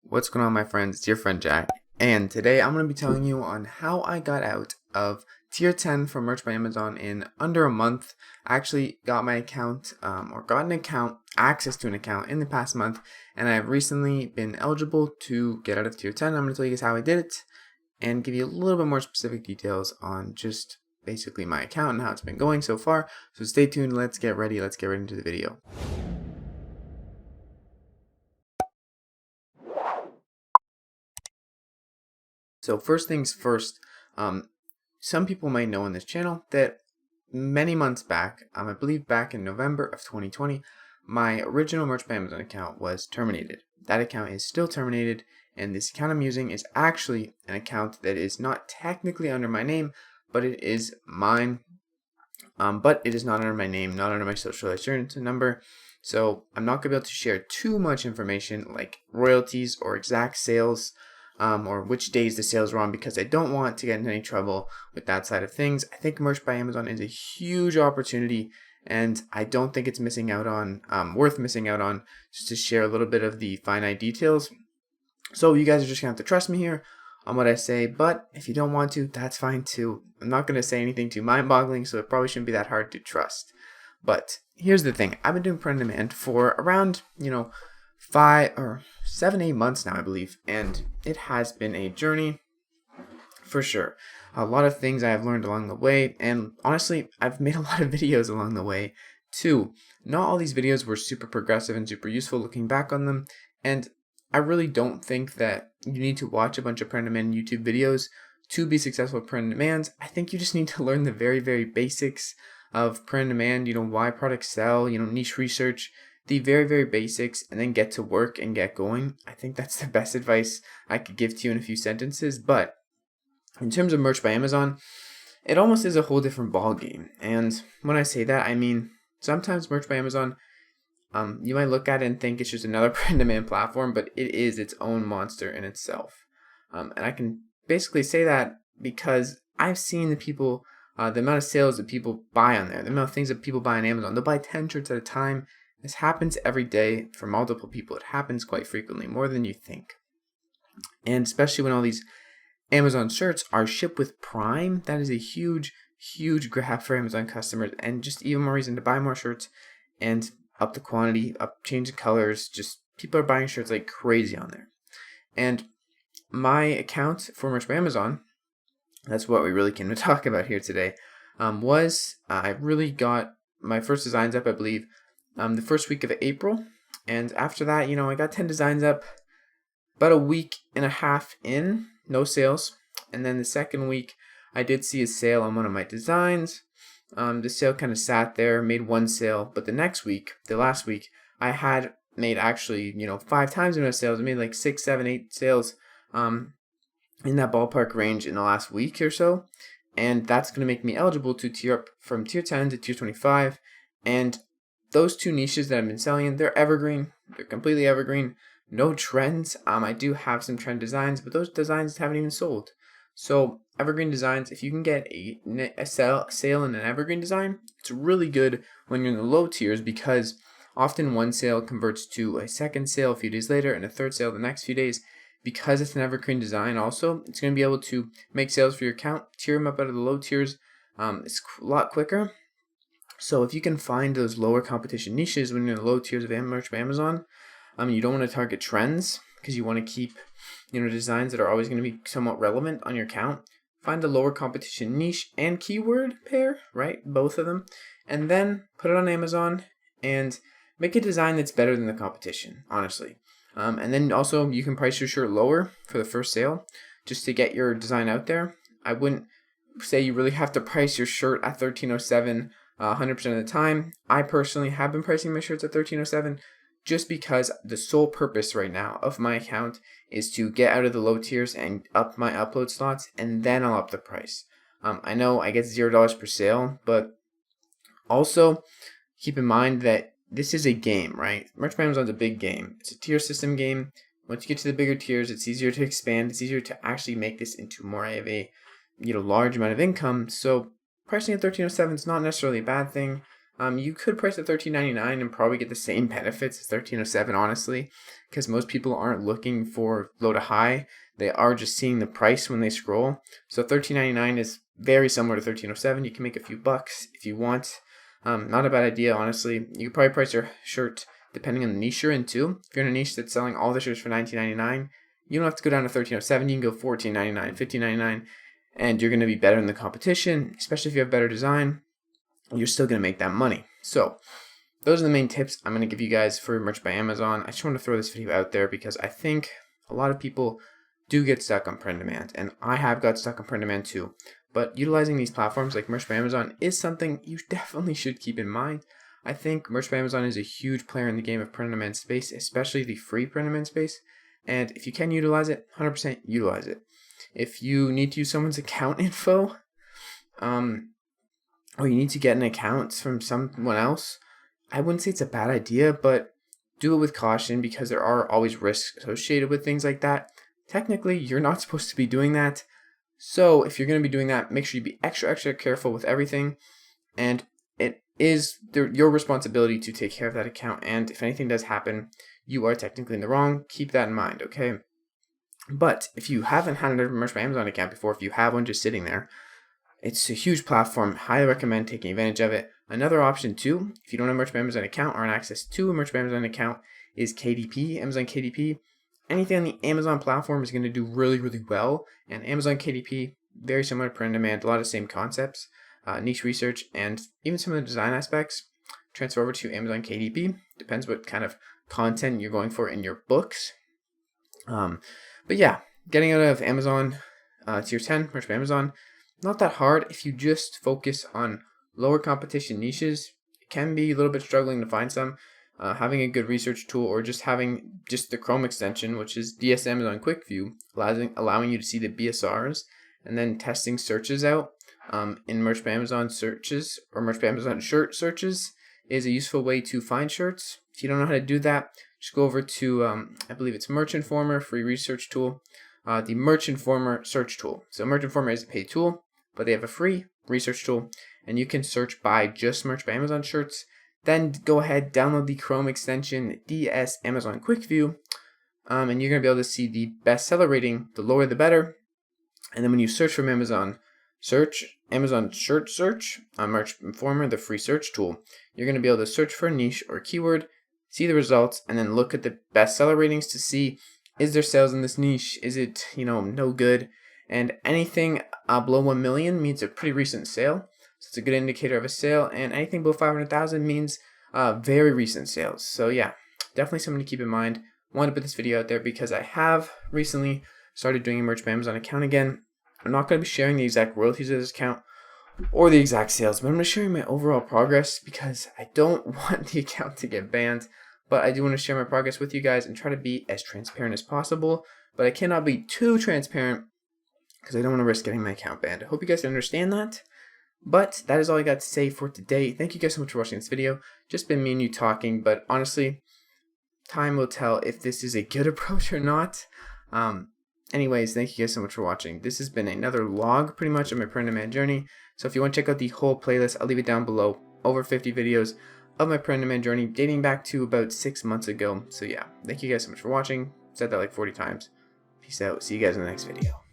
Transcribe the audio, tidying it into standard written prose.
What's going on, my friends? It's your friend Jack, and today I'm going to be telling you on how I got out of tier 10 for Merch by Amazon in under a month. I actually got my account, access to an account in the past month, and I've recently been eligible to get out of tier 10. I'm going to tell you guys how I did it and give you a little bit more specific details on just basically my account and how it's been going so far. So stay tuned. Let's get ready into the video. So first things first, some people might know on this channel that many months back, I believe back in November of 2020, my original Merch by Amazon account was terminated. That account is still terminated, and this account I'm using is actually an account that is not technically under my name, but it is mine. But it is not under my name, not under my social insurance number. So I'm not going to be able to share too much information like royalties or exact sales, or which days the sales were on, because I don't want to get into any trouble with that side of things. I think Merch by Amazon is a huge opportunity, and I don't think it's worth missing out on, just to share a little bit of the finite details. So you guys are just going to have to trust me here on what I say, but if you don't want to, that's fine too. I'm not going to say anything too mind-boggling, so it probably shouldn't be that hard to trust. But here's the thing. I've been doing print on demand for around, 7-8 months now, I believe, and it has been a journey for sure. A lot of things I have learned along the way, and honestly, I've made a lot of videos along the way too. Not all these videos were super progressive and super useful looking back on them, and I really don't think that you need to watch a bunch of print on demand YouTube videos to be successful at print on demand. I think you just need to learn the very, very basics of print on demand, why products sell, niche research, the very, very basics, and then get to work and get going. I think that's the best advice I could give to you in a few sentences. But in terms of Merch by Amazon, it almost is a whole different ball game. And when I say that, I mean sometimes Merch by Amazon, you might look at it and think it's just another print-on-demand platform, but it is its own monster in itself. And I can basically say that because I've seen the amount of sales that people buy on there, the amount of things that people buy on Amazon. They'll buy 10 shirts at a time. This happens every day for multiple people. It happens quite frequently, more than you think. And especially when all these Amazon shirts are shipped with Prime, that is a huge, huge grab for Amazon customers, and just even more reason to buy more shirts and up the quantity, change the colors. Just people are buying shirts like crazy on there. And my account for Merch by Amazon, that's what we really came to talk about here today, I really got my first designs up, I believe, the first week of April. And after that, I got 10 designs up about a week and a half in, no sales. And then the second week, I did see a sale on one of my designs. The sale kind of sat there, made one sale, but the last week, I had made actually, 5 times the amount of sales. I made like 6, 7, 8 sales, in that ballpark range in the last week or so. And that's going to make me eligible to tier up from tier 10 to tier 25. And those two niches that I've been selling, they're evergreen. They're completely evergreen. No trends. I do have some trend designs, but those designs haven't even sold. So evergreen designs, if you can get a sale in an evergreen design, it's really good when you're in the low tiers, because often one sale converts to a second sale a few days later and a third sale the next few days. Because it's an evergreen design also, it's going to be able to make sales for your account, tier them up out of the low tiers. It's a lot quicker. So if you can find those lower competition niches when you're in the low tiers of Merch by Amazon, you don't want to target trends because you want to keep, designs that are always going to be somewhat relevant on your account. Find the lower competition niche and keyword pair, right? Both of them. And then put it on Amazon and make a design that's better than the competition, honestly. And then also you can price your shirt lower for the first sale just to get your design out there. I wouldn't say you really have to price your shirt at $13.07 100% of the time. I personally have been pricing my shirts at $13.07 just because the sole purpose right now of my account is to get out of the low tiers and up my upload slots, and then I'll up the price. I know I get $0 per sale, but also keep in mind that this is a game, right? Merch by Amazon's a big game. It's a tier system game. Once you get to the bigger tiers, it's easier to expand. It's easier to actually make this into more of a large amount of income. So pricing at $13.07 is not necessarily a bad thing. You could price at $13.99 and probably get the same benefits as $13.07, honestly, because most people aren't looking for low to high. They are just seeing the price when they scroll. So $13.99 is very similar to $13.07. You can make a few bucks if you want. Not a bad idea, honestly. You could probably price your shirt depending on the niche you're in too. If you're in a niche that's selling all the shirts for $19.99, you don't have to go down to $13.07. You can go $14.99, $15.99, and you're going to be better in the competition, especially if you have better design. You're still going to make that money. So those are the main tips I'm going to give you guys for merch by Amazon. I just want to throw this video out there because I think a lot of people do get stuck on print on demand, and I have got stuck on print on demand too. But utilizing these platforms like merch by Amazon is something you definitely should keep in mind. I think merch by Amazon is a huge player in the game of print on demand space, especially the free print on demand space. And if you can utilize it, 100% utilize it. If you need to use someone's account info, or you need to get an account from someone else, I wouldn't say it's a bad idea, but do it with caution because there are always risks associated with things like that. Technically, you're not supposed to be doing that. So if you're going to be doing that, make sure you be extra careful with everything. And it is your responsibility to take care of that account. And if anything does happen, you are technically in the wrong. Keep that in mind, okay? But if you haven't had a merch by Amazon account before, if you have one just sitting there, it's a huge platform. Highly recommend taking advantage of it. Another option too, if you don't have a merch by Amazon account or an access to a merch by Amazon account, is KDP, Amazon KDP. Anything on the Amazon platform is going to do really well. And Amazon KDP, very similar to print on demand, a lot of the same concepts, niche research, and even some of the design aspects transfer over to Amazon KDP. Depends what kind of content you're going for in your books. But yeah, getting out of Amazon tier 10, merch by Amazon, not that hard if you just focus on lower competition niches. It can be a little bit struggling to find some. Having a good research tool or just having just the Chrome extension, which is DS Amazon Quick View, allowing you to see the BSRs and then testing searches out in merch by Amazon searches or merch by Amazon shirt searches is a useful way to find shirts. If you don't know how to do that, just go over to, I believe it's Merch Informer, free research tool, the Merch Informer search tool. So Merch Informer is a paid tool, but they have a free research tool, and you can search by just merch by Amazon shirts. Then go ahead, download the Chrome extension DS Amazon Quick View, and you're going to be able to see the bestseller rating. The lower the better. And then when you search from Amazon shirt search on Merch Informer, the free search tool, you're going to be able to search for a niche or keyword, see the results, and then look at the bestseller ratings to see, is there sales in this niche? Is it, no good? And anything below 1 million means a pretty recent sale. So it's a good indicator of a sale. And anything below 500,000 means very recent sales. So yeah, definitely something to keep in mind. Wanted to put this video out there because I have recently started doing a merch by Amazon account again. I'm not going to be sharing the exact royalties of this account or the exact sales, but I'm going to be sharing my overall progress because I don't want the account to get banned. But I do want to share my progress with you guys and try to be as transparent as possible. But I cannot be too transparent because I don't want to risk getting my account banned. I hope you guys understand that. But that is all I got to say for today. Thank you guys so much for watching this video. Just been me and you talking, but honestly, time will tell if this is a good approach or not. Anyways, thank you guys so much for watching. This has been another log pretty much of my print on demand journey. So if you want to check out the whole playlist, I'll leave it down below. Over 50 videos of my print on demand journey dating back to about 6 months ago. So yeah, thank you guys so much for watching. Said that like 40 times. Peace out. See you guys in the next video.